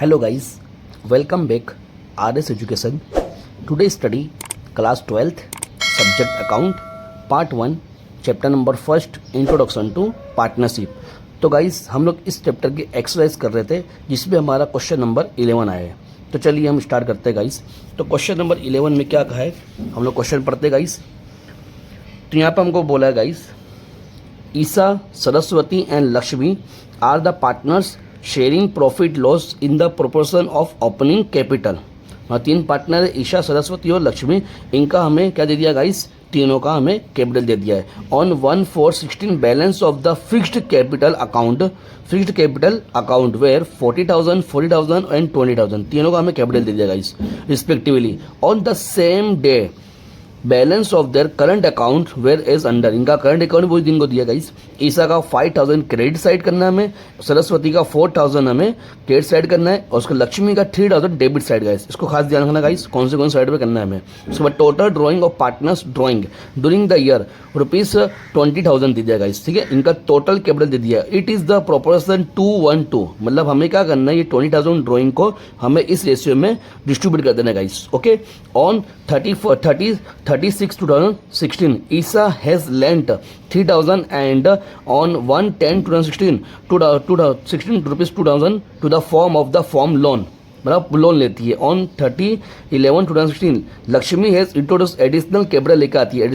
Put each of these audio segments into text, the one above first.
Hello guys, welcome back RS Education. Today study class 12th subject account part 1 chapter number 1st introduction to partnership. तो guys हम लोग इस chapter की exercise कर रहे थे जिसमें हमारा क्वेश्चन नंबर 11 आया है. तो चलिए हम स्टार्ट करते हैं गाइस. तो क्वेश्चन नंबर 11 में क्या कहा है, हम लोग क्वेश्चन पढ़ते हैं गाइस. तो यहाँ पर हमको बोला है guys, Isha, Saraswati and Lakshmi are the partners sharing profit loss in the proportion of opening capital. तीन पार्टनर है, ईशा, सरस्वती और लक्ष्मी. इनका हमें क्या दे दिया गाइस, तीनों का हमें कैपिटल दे दिया है. On 1/4/16 balance of the fixed capital account were 40,000, 40,000 and 20,000 तीनों का हमें कैपिटल दे दिया guys respectively. On the same day balance of their current account where is under. इनका करंट अकाउंट वही दिन को दिया गाइस. ईसा का 5,000 क्रेडिट साइड करना है हमें, सरस्वती का 4,000 हमें क्रेडिट साइड करना है और उसका लक्ष्मी का 3,000 डेबिट साइड गाइस. इसको खास ध्यान रखना गाइस, कौन से साइड पे करना है हमें. उसके बाद total drawing of partners drawing during the year ₹20,000 दे दिया गाइस. ठीक है, इनका टोटल कैपिटल दे दिया. It is the proportion 2:1:2. मतलब हमें क्या करना है, ये 20,000 ड्रॉइंग को हमें इस रेशियो में डिस्ट्रीब्यूट कर देना guys. Okay, on 36/2016 Isha has lent 3,000 and on 1/10/2016 ₹2,000 to the form of the form loan. मतलब लोन लेती है. On 30/11/2016 Lakshmi has introduced additional capital लेकर आती है,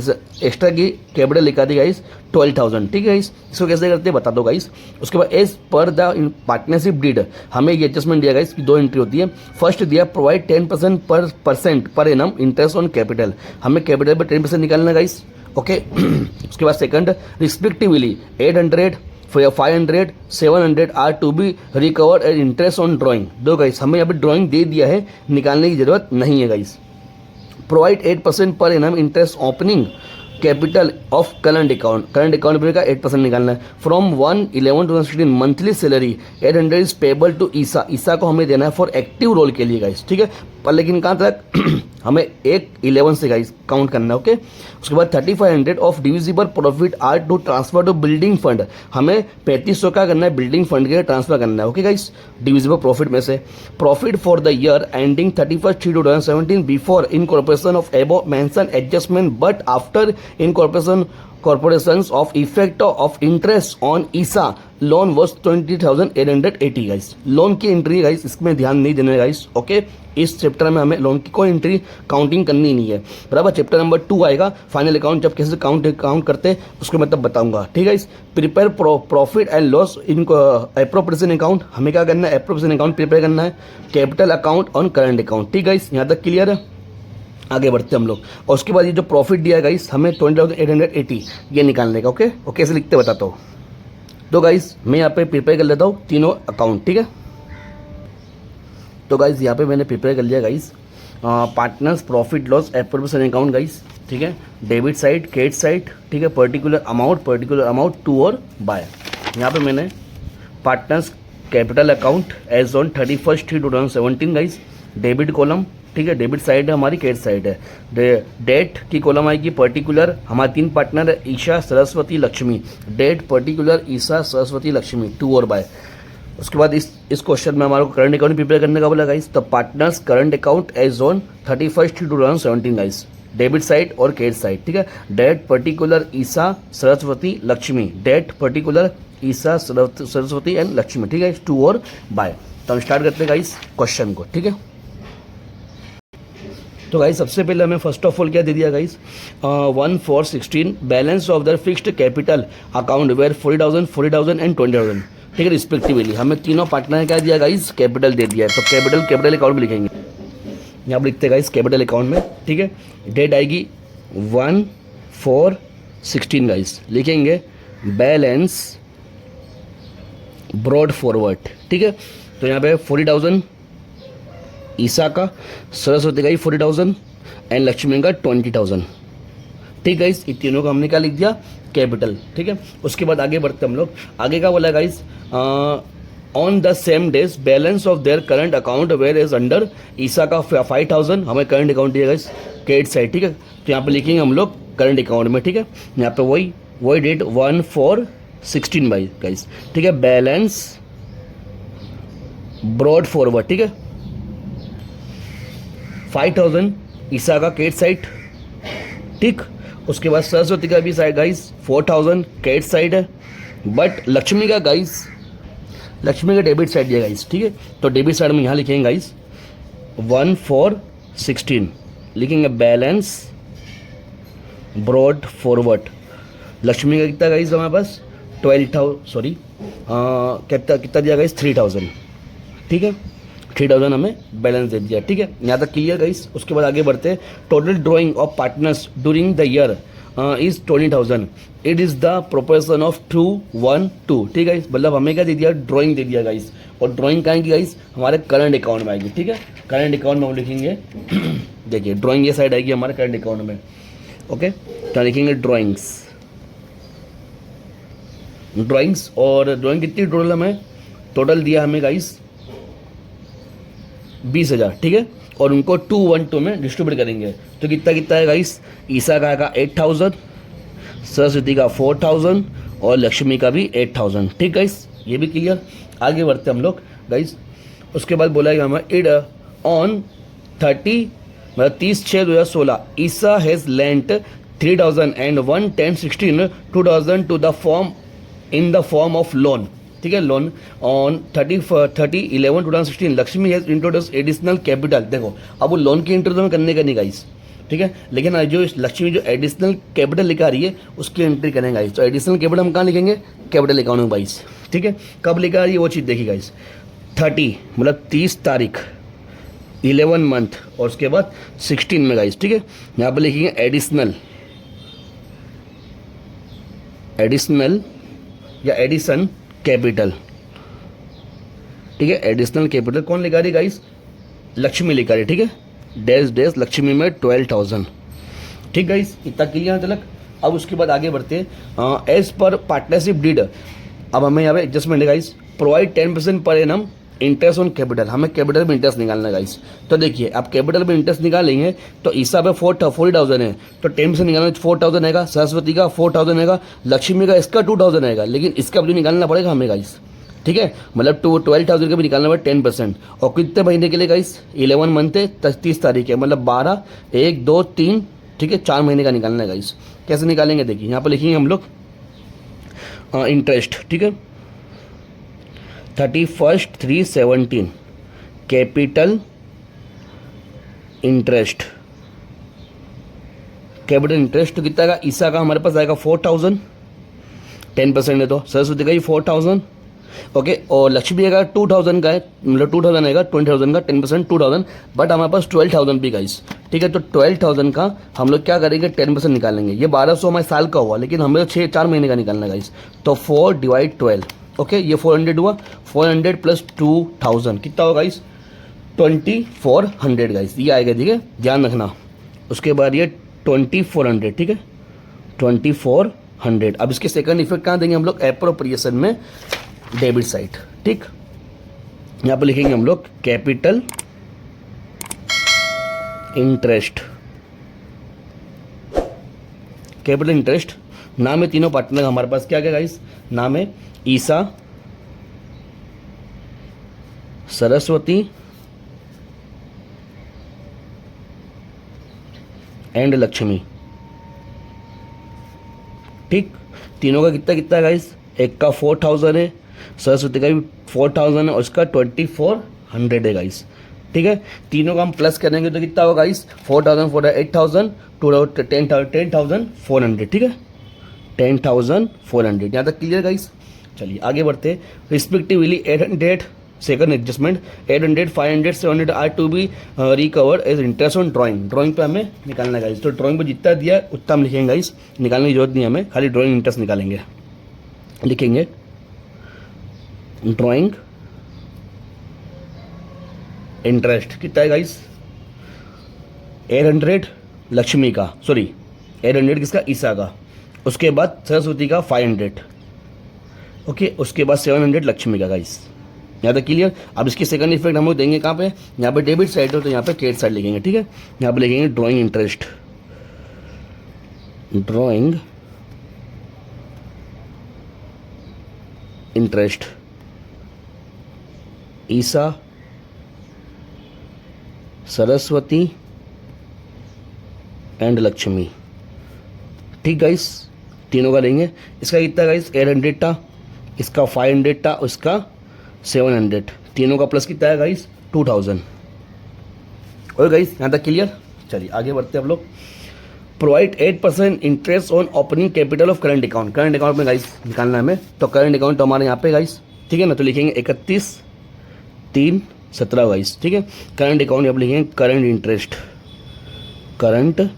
एक्स्ट्रा की कैपिटल लेकर आती है गाइस 12,000. ठीक है गाइस, इसको कैसे करते हैं बता दो गाइस. उसके बाद as per the partnership deed हमें ये एडजस्टमेंट दिया गाइस की 2 एंट्री होती है. फर्स्ट दिया प्रोवाइड 10% पर एनम इंटरेस्ट ऑन कैपिटल. हमें कैपिटल पर 10% निकालना गाइस. ओके, उसके बाद second respectively 800, 500, 700 are to be recovered as interest on drawing. दो गाइस हमें यहाँ पे ड्राइंग दे दिया है, निकालने की जरूरत नहीं है guys. Provide 8% per annum interest opening capital of current account पे का 8% निकालना है. From 1/11/2016 monthly salary 800 is payable to Isa को हमें देना है फॉर एक्टिव रोल के लिए गाइस. ठीक है, पर लेकिन कहाँ तक हमें 1/11 से गाइस काउंट करना है. ओके, उसके बाद 3,500 of divisible profit are to transfer to building fund. हमें 3,500 का करना है बिल्डिंग फंड के ट्रांसफर करना है. ओके गाइस, डिविजिबल प्रॉफिट में से profit for the year ending 31/3/2017 before incorporation of above mention adjustment but after corporations of effect of interest on Isa loan was 20,880 guys. Loan की entry guys इसमें ध्यान नहीं देना guys. Okay, इस chapter में हमें लोन की कोई एंट्री काउंटिंग करनी नहीं है. बराबर, चैप्टर नंबर 2 आएगा फाइनल अकाउंट, जब कैसे काउंट करते हैं उसको मैं तब बताऊंगा. ठीक है guys, prepare profit and loss in appropriation account. हमें क्या करना है, एप्रोप्रिएशन अकाउंट प्रिपेयर करना है, capital account on current account. ठीक है गाइस, यहाँ तक क्लियर है. आगे बढ़ते हम लोग. और उसके बाद ये जो प्रॉफिट दिया गाइस हमें 20,880 ये निकालने का. ओके, और कैसे लिखते बताता हूँ. तो गाइस मैं यहाँ पे प्रिपेयर कर लेता हूँ तीनों अकाउंट. ठीक है, तो गाइस यहाँ पे मैंने प्रिपेयर कर लिया guys partners profit loss appropriation account guys. ठीक है, डेबिट साइड, क्रेडिट साइड. ठीक है, पर्टिकुलर अमाउंट टू और बाय. यहाँ पे मैंने partners capital account as on 31/3/2017 guys, debit column. ठीक है, डेबिट साइड है हमारी, क्रेडिट साइड है. डेट की कॉलम आएगी पर्टिकुलर. हमारे 3 पार्टनर है, Isha, Saraswati, Lakshmi. Date particular Isha, Saraswati, Lakshmi, to और बाय. उसके बाद इस क्वेश्चन में हमारे को करंट अकाउंट प्रिपेयर करने का बोला गाइस. तो partners current account as on 31/3/2017 guys, debit side और क्रेडिट साइड. ठीक है, date particular Isha, Saraswati, Lakshmi. Date particular Isha, Saraswati and Lakshmi. ठीक है, टू और बाय. तो हम स्टार्ट करते हैं गाइस क्वेश्चन को. ठीक है, तो गाइस सबसे पहले हमें फर्स्ट ऑफ ऑल क्या दे दिया guys, 1/4/16 balance of the fixed capital account were 40,000, 40,000 and 20,000. ठीक है, रिस्पेक्टिवली हमें तीनों पार्टनर ने क्या दिया गाइस, कैपिटल दे दिया है. तो कैपिटल अकाउंट में लिखेंगे, यहाँ पर लिखते हैं गाइस कैपिटल अकाउंट में. ठीक है, डेट आएगी 1/4/16 गाइस, लिखेंगे बैलेंस ब्रॉड फॉरवर्ड. ठीक है, तो यहाँ पे 40,000 ईसा का, सरस्वती का 40,000 एंड लक्ष्मी का 20,000. ठीक है, इस तीनों का हमने क्या लिख दिया, कैपिटल. ठीक है, उसके बाद आगे बढ़ते हम लोग. आगे का बोला guys, on the same days balance of their current account where is under. Isa का 5,000 हमें करंट अकाउंट दिया गाइस, क्रेडिट साइड. ठीक है, तो यहाँ पे लिखेंगे हम लोग करंट अकाउंट में. ठीक है, यहाँ पे वही डेट 1/4/16 गाइस. ठीक है, बैलेंस ब्रॉड फॉरवर्ड, ठीक है, 5000 ईसा का क्रेडिट साइड, ठीक। उसके बाद सरस्वती का भी साइड गाइस 4000 क्रेडिट साइड है, बट लक्ष्मी का गाइस, लक्ष्मी का डेबिट साइड है गाइस, ठीक है। तो डेबिट साइड में यहाँ लिखेंगे गाइस 1/4/16 लिखेंगे बैलेंस ब्रॉड फॉरवर्ड। लक्ष्मी का कितना गाइस हमारे पास 12,000, सॉरी कितना दिया गाइस 3000, ठीक है, 3000 हमें बैलेंस दे दिया, ठीक है। यहाँ तक क्लियर गाइस। उसके बाद आगे बढ़ते हैं। Total drying of partners during the year is 20,000, it is the proportion of 2:1:2, ठीक है। मतलब हमें क्या दे दिया, ड्राइंग दे दिया गाइस, और ड्राइंग कहाँ की गाइस, हमारे करंट अकाउंट में आएगी, ठीक है। करंट अकाउंट में हम लिखेंगे देखिए ड्राइंग ये साइड आएगी हमारे करंट अकाउंट में, ओके। तो लिखेंगे ड्राइंग्स, और ड्राइंग कितनी टोटल हमें, टोटल दिया हमें गाइस 20,000, ठीक है। और उनको 2:1:2 में डिस्ट्रीब्यूट करेंगे, तो कितना कितना है गाइस, ईसा का आएगा 8,000, सरस्वती का 4,000 और लक्ष्मी का भी 8,000, ठीक गाइस। ये भी क्लियर। आगे बढ़ते हम लोग गाइस। उसके बाद बोला हमें इड on 30/6/2016 Isha has lent 3,000 and 1/10/16 2,000 to the firm in the form of loan, ठीक है। Loan on 30/11/2016 Lakshmi has introduced additional capital. देखो अब वो लोन की इंट्रोड्यूस करने का नहीं गाइस, ठीक है, लेकिन जो लक्ष्मी जो एडिशनल कैपिटल लिखा रही है उसकी एंट्री करेंगे गाइस। तो एडिशनल कैपिटल हम कहाँ लिखेंगे, कैपिटल अकाउंट में गाइस, ठीक है। कब लिखा रही है वो चीज़ देखिए गाइस, 30 मतलब 30 तारीख, 11 मंथ और उसके बाद 16 में गाइस, ठीक है। यहाँ पर लिखेंगे एडिशनल या एडिशन कैपिटल, ठीक है। एडिशनल कैपिटल कौन लिखा रही गाइस, लक्ष्मी लिखा रही, ठीक है। डैश लक्ष्मी में 12,000, ठीक गाइस। इतना क्लियर तलक। अब उसके बाद आगे बढ़ते हैं। एज पर पार्टनरशिप डीड, अब हमें यहाँ पे एडजस्टमेंट है गाइस, प्रोवाइड 10% पर एनम इंटरेस्ट ऑन कैपिटल, हमें कैपिटल में इंटरेस्ट निकालना है गाइस। तो देखिए आप कैपिटल में इंटरेस्ट निकालेंगे तो ईसा पे 40,000 है, तो 10% निकालना 4,000 आएगा, सरस्वती का 4,000 आएगा, लक्ष्मी का इसका 2,000 आएगा, लेकिन इसका भी निकालना पड़ेगा हमें गाइस, ठीक है। मतलब 12,000 का भी निकालना पड़ेगा 10%। और कितने महीने के लिए गाइस, 11 मंथ है, 30 तारीख है, मतलब 12, 1, 2, 3, ठीक है, 4 महीने का निकालना है गाइस। कैसे निकालेंगे देखिए, यहाँ पर लिखेंगे हम लोग इंटरेस्ट, ठीक है, 31/3/17 कैपिटल इंटरेस्ट, कैपिटल इंटरेस्ट तो कितना आएगा, ईसा का हमारे पास आएगा 4,000, 10% है तो सरस्वती का ही 4,000, ओके। और लक्ष्मी का 2,000 का है, मतलब 2,000 आएगा, 20,000 का 10% 2,000, बट हमारे पास 12,000 भी गाइस, ठीक है। तो 12,000 का हम लोग क्या करेंगे, 10% निकालेंगे। ये 1,200 हमारे साल का हुआ, लेकिन हमें 4 महीने का निकालना है गाइस। तो 4/12, ओके। ये 400 हुआ, 400 + 2,000 कितना होगा गाइस, 2,400 गाइस, ये आएगा, ठीक है, ध्यान रखना। उसके बाद ये 2,400, ठीक है, 2,400। अब इसके सेकंड इफेक्ट कहाँ देंगे हम लोग, एप्रोप्रिएशन में डेबिट साइड, ठीक। यहाँ पर लिखेंगे हम लोग कैपिटल इंटरेस्ट, कैपिटल इंटरेस्ट। नाम है तीनों पार्टनर हमारे पास क्या क्या गाइस, नाम है ईसा, सरस्वती एंड लक्ष्मी, ठीक। तीनों का कितना कितना है गाइस, एक का 4,000 है, सरस्वती का भी 4,000 है, और उसका 2,400 है गाइस, ठीक है। तीनों का हम प्लस करेंगे तो कितना होगा गाइस, 4,000 8,000 10,400, ठीक है, 10,400। यहाँ तक क्लियर गाइस। चलिए आगे बढ़ते हैं। Respectively 800 second adjustment, 800, 500, 700 are to be recovered as interest on drawing. Drawing पे हमें निकालना है गाइस, तो ड्राइंग पे जितना दिया उतना हम लिखेंगे गाइस, निकालने की जरूरत नहीं है हमें, खाली ड्राइंग इंटरेस्ट निकालेंगे। लिखेंगे ड्राइंग इंटरेस्ट कितना है गाइस, 800 लक्ष्मी का, सॉरी 800 किसका, ईसा का। उसके बाद सरस्वती का 500, ओके। उसके बाद 700 लक्ष्मी का गाइस। यहाँ तक क्लियर। अब इसकी सेकंड इफेक्ट हम लोग देंगे कहाँ पे, यहाँ पे डेबिट साइड हो तो यहाँ पे क्रेडिट साइड लिखेंगे, ठीक है। यहाँ पे लिखेंगे drawing interest, drawing interest Isa Saraswati and Lakshmi, ठीक गाइस, तीनों का लेंगे। इसका कितना गाइस 800 था, इसका 500 था, उसका 700, तीनों का प्लस कितना है गाइस 2000। और गाइस यहाँ तक क्लियर। चलिए आगे बढ़ते हैं हम लोग। Provide 8% interest on opening capital of current account. Current account में गाइस निकालना है हमें, तो करंट अकाउंट तो हमारे यहाँ पे गाइस, ठीक है ना, तो लिखेंगे 31/3/17 गाइस, ठीक है। करंट अकाउंट यहाँ पे लिखेंगे करंट इंटरेस्ट, करंट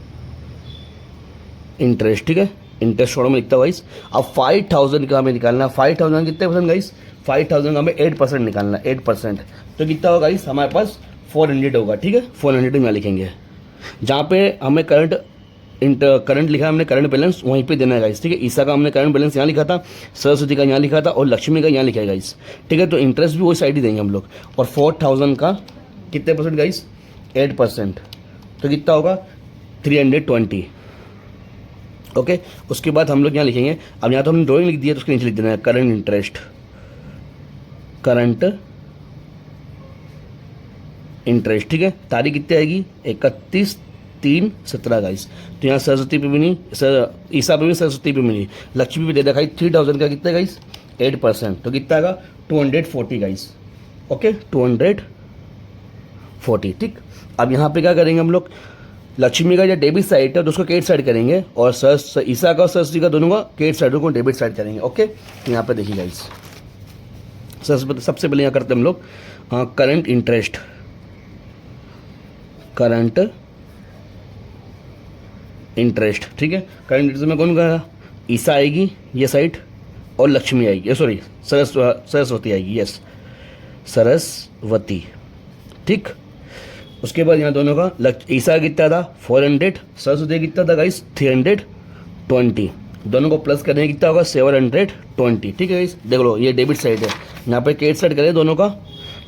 इंटरेस्ट, ठीक है, इंटरेस्ट शॉर्ट में लिखता हूँ गाइस। अब 5000 का हमें निकालना है। 5000 कितने परसेंट गाइस, 5000 का हमें 8% निकालना है, 8%, तो कितना होगा गाइस हमारे पास 400 होगा, ठीक है। 400 में लिखेंगे, जहाँ पे हमें करंट लिखा है हमने, करंट बैलेंस वहीं पे देना है गाइस, ठीक है। ईसा का हमने करंट बैलेंस यहाँ लिखा था, सरस्वती का यहाँ लिखा था, और लक्ष्मी का यहाँ लिखा है गाइस, ठीक है। तो इंटरेस्ट भी वही साइड ही देंगे हम लोग। और 4000 का कितने परसेंट गाइस 8%, तो कितना होगा 320, ओके। उसके बाद हम लोग यहाँ लिखेंगे, अब यहाँ तो हमने ड्राइंग लिख दिया, तो उसके नीचे लिख देना है करंट इंटरेस्ट, करंट इंटरेस्ट, ठीक है। तारीख कितनी आएगी 31/3/17 गाइस। तो यहाँ सरस्वती पे भी नहीं, ईसा पे भी, सरस्वती पे भी नहीं, लक्ष्मी पे दे रखा है 3000 का कितना गाइस 8%, तो कितना आएगा 240 गाइस, ओके 240, ठीक। अब यहाँ पे क्या करेंगे हम लोग, लक्ष्मी का जो डेबिट साइड है तो उसको क्रेडिट साइड करेंगे, और ईसा का और सरस्वती का दोनों का क्रेडिट साइड को डेबिट साइड करेंगे, ओके। यहाँ पे देखिए गाइस, सबसे पहले यहाँ करते हैं हम लोग करंट इंटरेस्ट, करंट इंटरेस्ट, ठीक है। करंट इंटरेस्ट में कौन का, ईसा आएगी ये साइड, और लक्ष्मी आएगी, सॉरी सरस्वती आएगी, यस सरस्वती, ठीक। उसके बाद यहाँ दोनों का ईसा कितना था 400, सरस्वती कितना था गाइस 320, दोनों को प्लस करने कितना होगा 720, ठीक है गाइस। देख लो ये डेबिट साइड है, यहाँ पे क्रेडिट साइड करें दोनों का,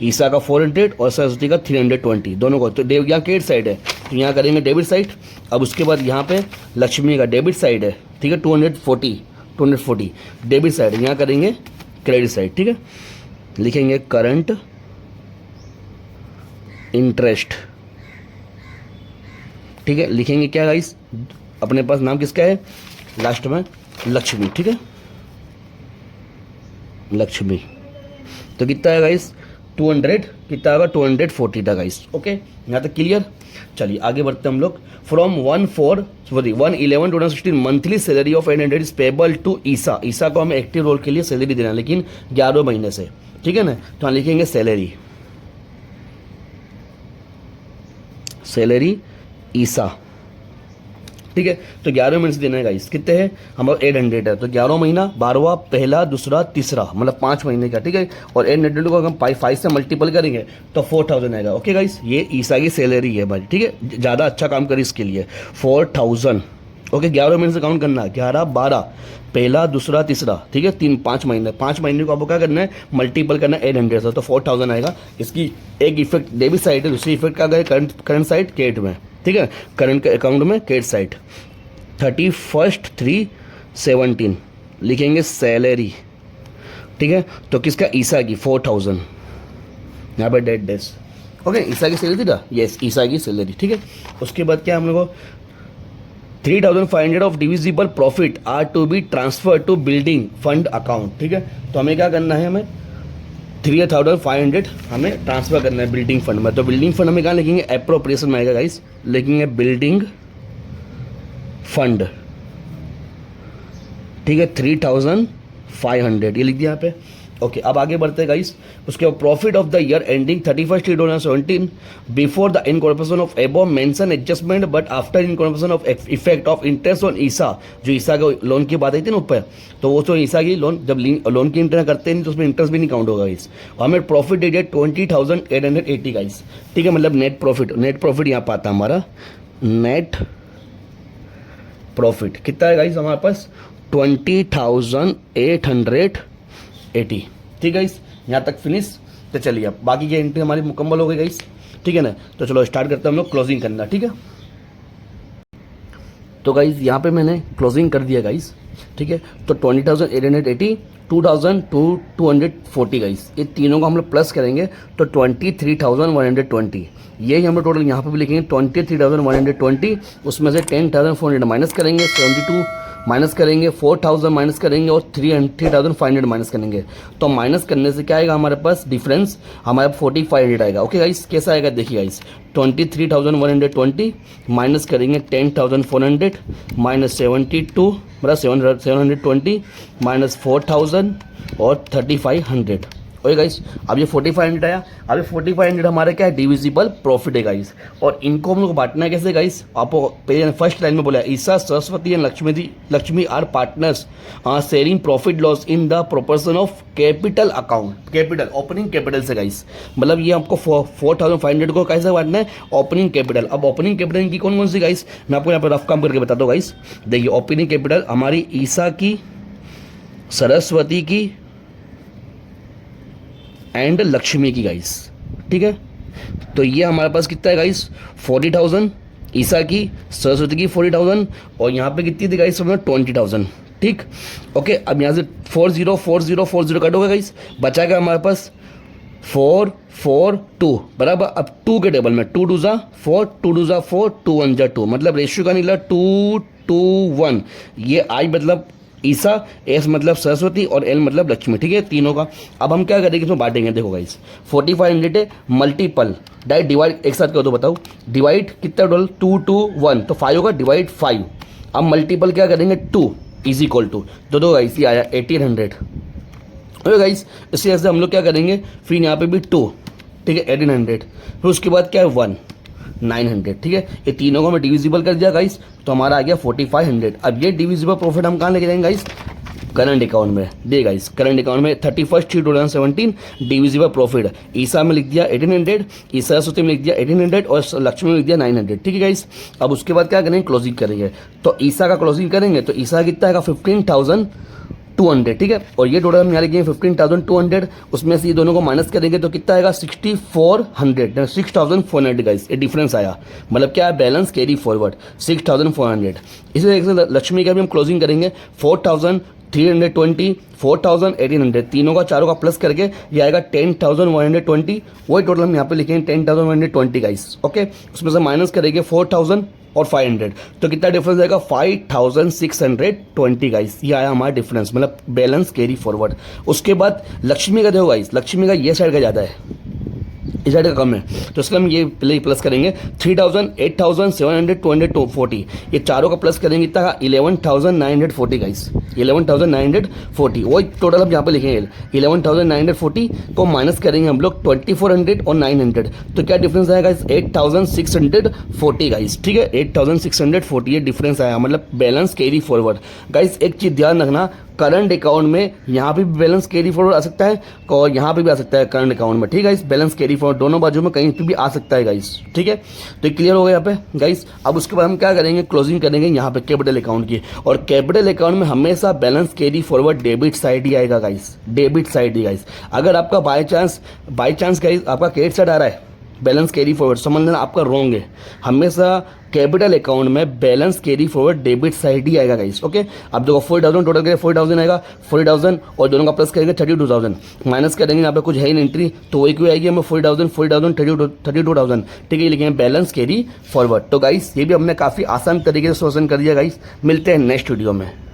ईसा का 400 और सरस्वती का 320, दोनों को, तो यहाँ क्रेडिट साइड है, तो यहाँ करेंगे डेबिट साइड। अब उसके बाद यहाँ पे लक्ष्मी का डेबिट साइड है, ठीक है 240 डेबिट साइड, यहाँ करेंगे क्रेडिट साइड, ठीक है। लिखेंगे करंट इंटरेस्ट, ठीक है। लिखेंगे क्या गाइस, अपने पास नाम किसका है लास्ट में, लक्ष्मी, ठीक है, लक्ष्मी। तो कितना है गाइस 200, कितना होगा 240 था गाइस, ओके। यहाँ तक क्लियर। चलिए आगे बढ़ते हैं हम लोग। From 1/11/2016 monthly salary of 800 is payable to Isa. Isa को हमें एक्टिव रोल के लिए सैलरी देना है, लेकिन 11 महीने से, ठीक है ना। तो यहाँ लिखेंगे सैलरी, सैलरी ईसा, ठीक है। तो 11 महीने से देना है गाइस, कितने हैं हमारा 800 है, तो 11 महीना, 12वां, पहला, दूसरा, तीसरा, मतलब 5 महीने का, ठीक है। और 800 को अगर हम 5 से मल्टीपल करेंगे तो 4000 आएगा, ओके गाइस। ये ईसा की सैलरी है भाई, ठीक है, ज़्यादा अच्छा काम करे इसके लिए 4000, ओके। 11 महीने से काउंट करना है, 11, 12, पहला, दूसरा, तीसरा, ठीक है, 5 महीने, 5 महीने को आपको क्या करना है मल्टीपल करना है 800 से, तो 4000 आएगा। इसकी एक इफेक्ट डेबिट साइड है, दूसरी इफेक्ट का गए करंट साइड क्रेडिट में, ठीक है, करंट के अकाउंट में क्रेडिट साइड। 31/3/17 लिखेंगे सैलरी, ठीक है। तो किसका ईसा की 4000, यहाँ पे डेट डेज, ओके। ईसा की सैलरी था, यस ईसा की सैलरी, ठीक है। उसके बाद क्या हम लोग को 3500 of divisible profit are to be transfer to building fund account, ठीक है। तो हमें क्या करना है, हमें 3500 हमें ट्रांसफर करना है बिल्डिंग फंड में। तो बिल्डिंग फंड हमें कहाँ लिखेंगे, एप्रोप्रिएशन में आएगा गाइस, लिखेंगे बिल्डिंग फंड, ठीक है 3500 ये लिख दिया यहाँ पे, ओके। अब आगे बढ़ते हैं गाइस। उसके बाद profit of the year ending 31/3/2017 before the incorporation of above mention adjustment but after incorporation of effect of interest on Isa. जो ईसा के लोन की बात आई थी ना ऊपर, तो वो तो ईसा की लोन जब लोन की इंटरेस्ट करते नहीं तो उसमें इंटरेस्ट भी नहीं काउंट होगा गाइस। हमें प्रॉफिट डेटेड 20,880 गाइस, ठीक है, मतलब नेट प्रॉफिट यहाँ पर आता है हमारा नेट प्रॉफिट कितना है गाइस हमारे पास 20,880, ठीक है गाइस। यहाँ तक फिनिश। तो चलिए अब बाकी की एंट्री हमारी मुकम्मल हो गई गाइस, ठीक है ना। तो चलो स्टार्ट करते हैं हम लोग क्लोजिंग करना, ठीक है। तो गाइस यहाँ पे मैंने क्लोजिंग कर दिया गाइस, ठीक है। तो 20,880, 2,000 to 240 गाइस, ये तीनों को हम लोग प्लस करेंगे तो 23,120, यही हम लोग टोटल यहाँ पे भी लिखेंगे 23,120, उसमें से 10,400 माइनस करेंगे, 72 माइनस करेंगे, 4,000 माइनस करेंगे और 3,500 माइनस करेंगे। तो माइनस करने से क्या आएगा हमारे पास डिफरेंस, हमारे 4,500 आएगा। ओके गाइस, कैसा आएगा देखिए गाइस, 23,120 माइनस करेंगे 10,400 माइनस 72 मतलब 720 माइनस 4,000 और 3,500। ओके गाइस, अब ये 4,500 आया। अब ये 4,500 हमारा क्या है, डिविजिबल प्रॉफिट है गाइस। और इनको हम लोग बांटना है कैसे गाइस, आपको पहले फर्स्ट लाइन में बोला Isa, Saraswati and Lakshmi are partners sharing profit loss in the proportion of capital account, capital opening capital से गाइस। मतलब ये आपको 4,500 को कैसे बांटना है, ओपनिंग कैपिटल। अब ओपनिंग कैपिटल की कौन कौन सी गाइस, मैं आपको यहाँ पर रफ काम करके बता दो गाइस। देखिए ओपनिंग कैपिटल हमारी ईसा की, सरस्वती की एंड लक्ष्मी की गाइस, ठीक है। तो ये हमारे पास कितना है गाइस, 40,000 ईसा की, सरस्वती की 40,000 और यहाँ पे कितनी थी गाइस, 20,000, ठीक। ओके, अब यहाँ से 40,40,40 कटोगे गाइस, बचाएगा हमारे पास 4,4,2 बराबर। अब 2 के टेबल में 2 2 जा 4, 2 2 जा 4, 2 1 जा 2, मतलब रेशियो का निकला 2:1। ये आई मतलब ईसा, एस मतलब सरस्वती और एल मतलब लक्ष्मी, ठीक है तीनों का। अब हम क्या करेंगे, इसमें बांटेंगे। देखो गाइस 4,500 है, मल्टीपल डायरेक्ट डिवाइड एक साथ कर दो, बताओ डिवाइड कितना डॉल, 2 2 1 तो 5 होगा, डिवाइड 5। अब मल्टीपल क्या करेंगे, 2 इज इक्वल टू दो गाइस, ये आया 1,800। ओके गाइस, इसी वजह से हम लोग क्या करेंगे, फिर यहाँ पे भी 2, ठीक है 1,800, फिर उसके बाद क्या है 1, 900, ठीक है। ये तीनों को हमें डिविजिबल कर दिया गाइस, तो हमारा आ गया 4,500। अब ये डिविजिबल प्रॉफिट हम कहाँ लेके जाएंगे गाइस, करंट अकाउंट में। दे गाइस करंट अकाउंट में 31/3/2017 डिविजिबल प्रॉफिट ईसा में लिख दिया 1,800, ईसा सरस्वती में लिख दिया 1,800 और लक्ष्मी में लिख दिया 900, ठीक है गाइस। अब उसके बाद क्या करेंगे, क्लोजिंग करेंगे। तो ईसा का क्लोजिंग करेंगे तो ईसा कितना आएगा 15,200, ठीक है। और ये टोटल हम यहाँ लिखेंगे 15,200, उसमें से ये दोनों को माइनस करेंगे तो कितना आएगा 6,400, 6,400 गाइस, ये डिफरेंस आया। मतलब क्या है, बैलेंस कैरी फॉरवर्ड 6,400। इसी तरीके से लक्ष्मी का भी हम क्लोजिंग करेंगे 4,320, 4,800, तीनों का चारों का प्लस करके ये आएगा 10,120। वही टोटल हम यहाँ पे लिखेंगे 10,120 गाइस, ओके। उसमें से माइनस करेंगे 4,000 और 500, तो कितना डिफरेंस आएगा 5,620 गाइस। ये आया हमारा डिफरेंस, मतलब बैलेंस कैरी फॉरवर्ड। उसके बाद लक्ष्मी का देखो गाइस, लक्ष्मी का ये साइड का ज़्यादा है, इस साइड का कम है, तो इसलिए हम ये प्लस करेंगे 3,000, 8,000, 700, 200, 240, ये चारों का प्लस करेंगे इतना 11,940 गाइस, 11,940। वही टोटल हम यहाँ पे लिखेंगे 11,940 को माइनस करेंगे हम लोग 2,400 और 900, तो क्या डिफरेंस आएगा गाइस 8,640 गाइस, ठीक है 8,640 ये डिफरेंस आया, मतलब बैलेंस कैरी फॉरवर्ड। गाइस एक चीज़ ध्यान रखना, करंट अकाउंट में यहाँ पे भी बैलेंस कैरी फॉरवर्ड आ सकता है और यहाँ पे भी आ सकता है करंट अकाउंट में, ठीक है गाइस। बैलेंस कैरी फॉरवर्ड दोनों बाजू में कहीं पे भी आ सकता है गाइस, ठीक है। तो ये क्लियर हो गया यहाँ पे गाइस। अब उसके बाद हम क्या करेंगे, क्लोजिंग करेंगे यहाँ पे कैपिटल अकाउंट की, और कैपिटल अकाउंट में हमेशा balance carry forward debit side ही आएगा गाइस, डेबिट साइड ही गाइस। अगर आपका बाई चांस गाइस आपका क्रेडिट साइड आ रहा है बैलेंस कैरी फॉरवर्ड, समझ लेना आपका रॉन्ग है। हमेशा कैपिटल अकाउंट में balance carry forward debit side ही आएगा गाइस, ओके। अब देखो 4,000 टोटल करें 4,000 आएगा, 4,000 और दोनों का प्लस करेंगे 32,000, माइनस करेंगे यहाँ पे कुछ है ही एंट्री, तो वही क्यों आएगी हमें 4,000 32,000, ठीक है। लिखेंगे बैलेंस कैरी फॉरवर्ड। तो गाइस ये भी हमने काफ़ी आसान तरीके से सोल्यूशन कर दिया गाइस। मिलते हैं नेक्स्ट वीडियो में।